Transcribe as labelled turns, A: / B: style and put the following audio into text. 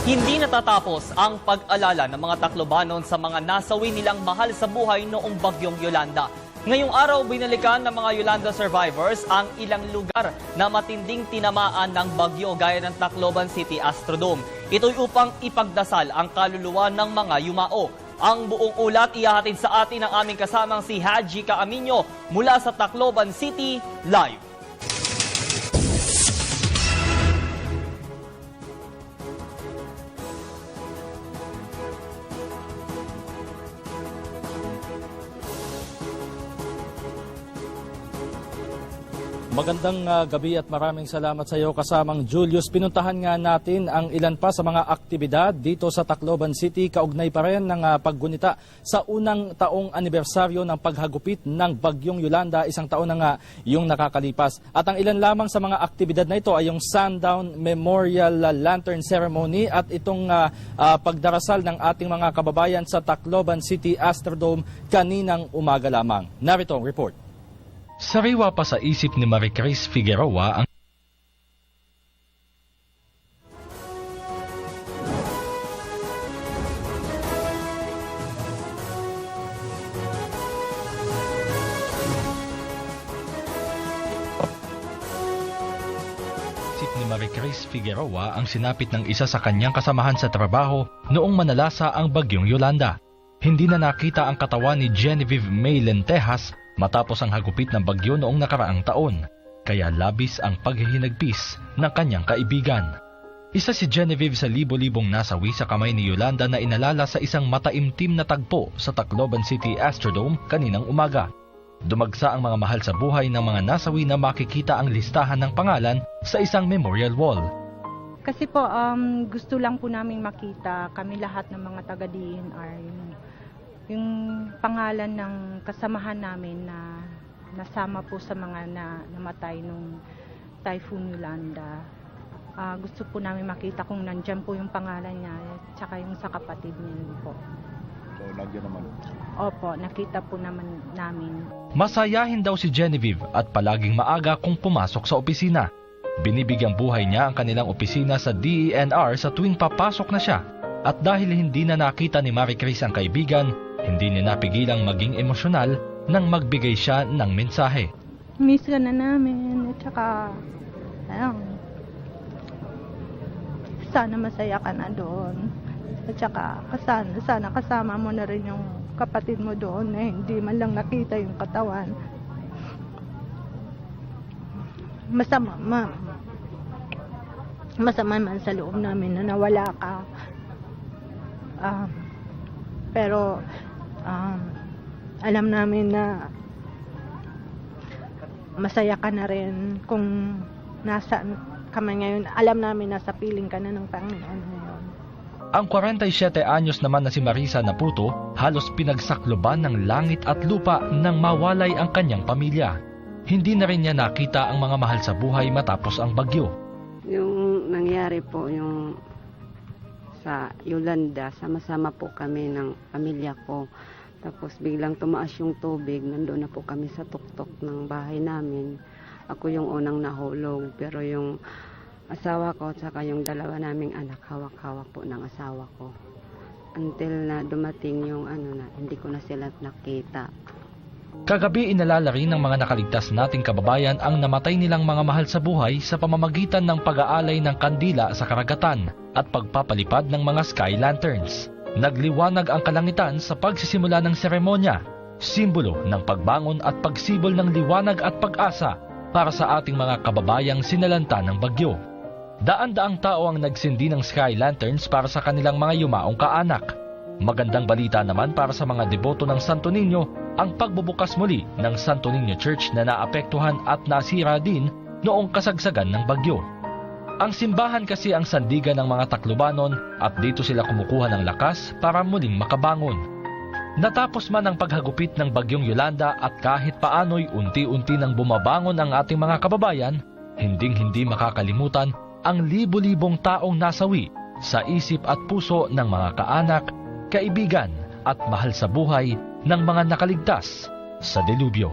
A: Hindi natatapos ang pag-alala ng mga Taclobanon sa mga nasawi nilang mahal sa buhay noong bagyong Yolanda. Ngayong araw, binalikan ng mga Yolanda survivors ang ilang lugar na matinding tinamaan ng bagyo gaya ng Tacloban City Astrodome. Ito'y upang ipagdasal ang kaluluwa ng mga yumao. Ang buong ulat ihahatid sa atin ng aming kasamang si Haji Caaminio mula sa Tacloban City Live.
B: Magandang gabi at maraming salamat sa iyo kasamang Julius. Pinuntahan nga natin ang ilan pa sa mga aktibidad dito sa Tacloban City. Kaugnay pa rin ng paggunita sa unang taong anibersaryo ng paghagupit ng Bagyong Yolanda. Isang taon na nga yung nakakalipas. At ang ilan lamang sa mga aktibidad na ito ay yung Sundown Memorial Lantern Ceremony at itong pagdarasal ng ating mga kababayan sa Tacloban City Astrodome kaninang umaga lamang. Narito ang report.
C: Sariwa pa sa isip ni Marie Chris Figueroa ang sinapit ng isa sa kanyang kasamahan sa trabaho noong manalasa ang Bagyong Yolanda. Hindi na nakita ang katawan ni Genevieve May Lentejas matapos ang hagupit ng bagyo noong nakaraang taon, kaya labis ang paghihinagpis ng kanyang kaibigan. Isa si Genevieve sa libo-libong nasawi sa kamay ni Yolanda na inalala sa isang mataimtim na tagpo sa Tacloban City Astrodome kaninang umaga. Dumagsa ang mga mahal sa buhay ng mga nasawi na makikita ang listahan ng pangalan sa isang memorial wall.
D: Kasi po, gusto lang po namin makita kami lahat ng mga taga-DNR, yung pangalan ng kasamahan namin na nasama po sa mga namatay nung Typhoon Yolanda. Gusto po namin makita kung nandyan po yung pangalan niya at saka yung sa kapatid niya po.
E: So, nandiyan naman?
D: Opo, nakita po namin.
C: Masayahin daw si Genevieve at palaging maaga kung pumasok sa opisina. Binibigyang buhay niya ang kanilang opisina sa DENR sa tuwing papasok na siya. At dahil hindi na nakita ni Marie Chris ang kaibigan, hindi niya napigilang maging emosyonal nang magbigay siya ng mensahe.
D: Miss ka na namin at saka sana masaya ka na doon. At saka sana kasama mo na rin yung kapatid mo doon na hindi man lang nakita yung katawan. Masama man sa loob namin na nawala ka. Pero alam namin na masaya ka na rin kung nasaan kami ngayon. Alam namin na sa piling ka na ng Panginoon ngayon.
C: Ang 47 anyos naman na si Marisa Naputo halos pinagsakloban ng langit at lupa nang mawalay ang kanyang pamilya. Hindi na rin niya nakita ang mga mahal sa buhay matapos ang bagyo.
F: Yung nangyari po yung sa Yolanda, sama-sama po kami ng pamilya ko. Tapos biglang tumaas yung tubig, nandoon na po kami sa tuktok ng bahay namin. Ako yung unang nahulog, pero yung asawa ko at saka yung dalawa naming anak, hawak-hawak po ng asawa ko. Until na dumating yung hindi ko na sila nakita.
C: Kagabi inalala rin ng mga nakaligtas nating kababayan ang namatay nilang mga mahal sa buhay sa pamamagitan ng pag-aalay ng kandila sa karagatan at pagpapalipad ng mga sky lanterns. Nagliwanag ang kalangitan sa pagsisimula ng seremonya, simbolo ng pagbangon at pagsibol ng liwanag at pag-asa para sa ating mga kababayang sinalanta ng bagyo. Daan-daang tao ang nagsindi ng sky lanterns para sa kanilang mga yumaong kaanak. Magandang balita naman para sa mga deboto ng Santo Niño ang pagbubukas muli ng Santo Niño Church na naapektuhan at nasira din noong kasagsagan ng bagyo. Ang simbahan kasi ang sandigan ng mga Taclobanon at dito sila kumukuha ng lakas para muling makabangon. Natapos man ang paghagupit ng Bagyong Yolanda at kahit paano'y unti-unti nang bumabangon ang ating mga kababayan, hinding-hindi makakalimutan ang libo-libong taong nasawi sa isip at puso ng mga kaanak, kaibigan at mahal sa buhay ng mga nakaligtas sa delubyo.